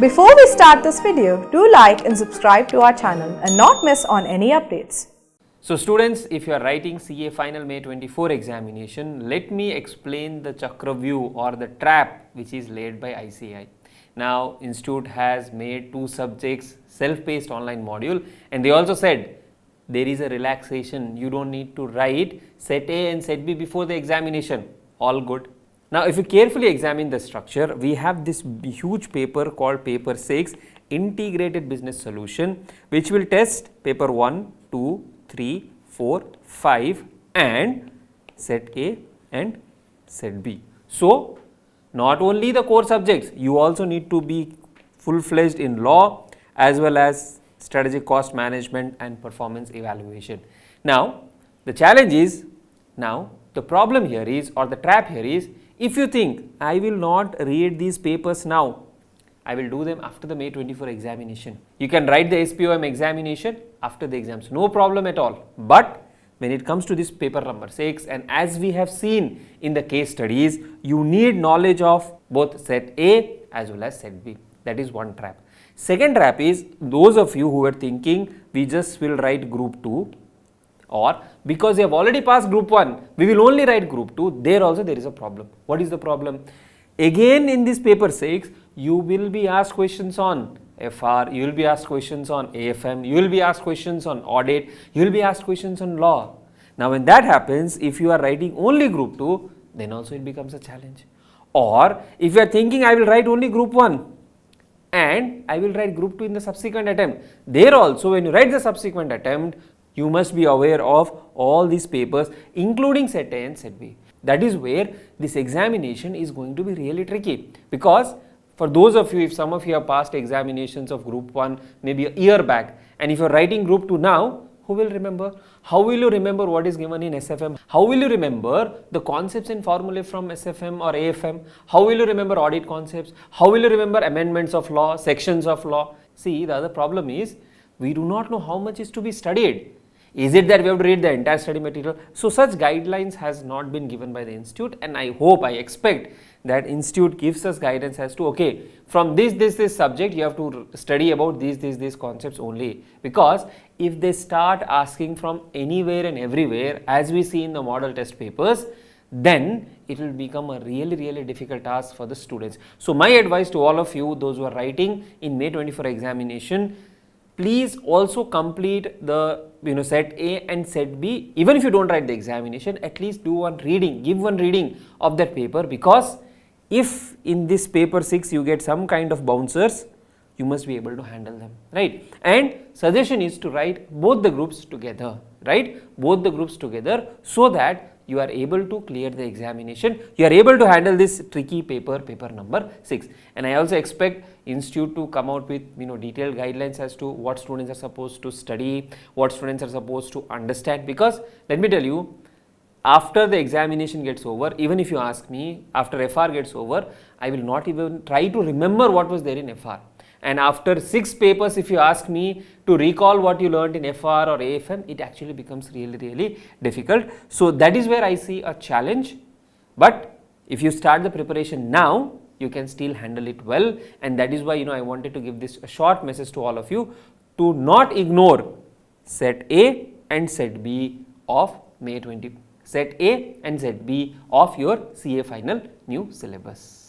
Before we start this video, do like and subscribe to our channel and not miss on any updates. So students, if you are writing CA final May 24 examination, let me explain the chakra view or the trap which is laid by ICAI. Now, Institute has made 2 subjects self-paced online module, and they also said there is a relaxation. You don't need to write set A and set B before the examination. All good. Now, if you carefully examine the structure, we have this huge paper called paper 6, integrated business solution, which will test paper 1, 2, 3, 4, 5 and set A and set B. So, not only the core subjects, you also need to be full-fledged in law as well as strategic cost management and performance evaluation. Now, the challenge is, the problem here is, or the trap here is, if you think I will not read these papers now, I will do them after the May 24 examination. You can write the SPOM examination after the exams, no problem at all. But when it comes to this paper number 6, and as we have seen in the case studies, you need knowledge of both set A as well as set B. That is one trap. Second trap is those of you who are thinking we just will write group 2, or because you have already passed group 1, we will only write group 2. There also there is a problem. What is the problem? Again in this paper 6, you will be asked questions on FR, you will be asked questions on AFM, you will be asked questions on audit, you will be asked questions on law. Now when that happens, if you are writing only group 2, then also it becomes a challenge. Or if you are thinking I will write only group 1 and I will write group 2 in the subsequent attempt, there also when you write the subsequent attempt, you must be aware of all these papers including set A and set B. That is where this examination is going to be really tricky, because for those of you, if some of you have passed examinations of group 1 maybe a year back, and if you are writing group 2 now, who will remember? How will you remember what is given in SFM? How will you remember the concepts and formulae from SFM or AFM? How will you remember audit concepts? How will you remember amendments of law, sections of law? See, the other problem is we do not know how much is to be studied. Is it that we have to read the entire study material? So such guidelines has not been given by the institute, and I expect that institute gives us guidance as to, okay, from this subject you have to study about these concepts only. Because if they start asking from anywhere and everywhere, as we see in the model test papers, then it will become a really difficult task for the students. So my advice to all of you, those who are writing in May 24 examination, please also complete the set A and set B. Even if you don't write the examination, at least do one reading, give one reading of that paper, because if in this paper 6 you get some kind of bouncers, you must be able to handle them, right? And suggestion is to write both the groups together, right? Both the groups together, so that you are able to clear the examination, you are able to handle this tricky paper number 6. And I also expect institute to come out with detailed guidelines as to what students are supposed to study, what students are supposed to understand. Because let me tell you, after the examination gets over, even if you ask me, after FR gets over, I will not even try to remember what was there in FR. And after 6 papers, if you ask me to recall what you learned in FR or AFM, it actually becomes really difficult. So that is where I see a challenge. But if you start the preparation now, you can still handle it well. And that is why I wanted to give this a short message to all of you, to not ignore set A and set B of May 20, set A and set B of your CA final new syllabus.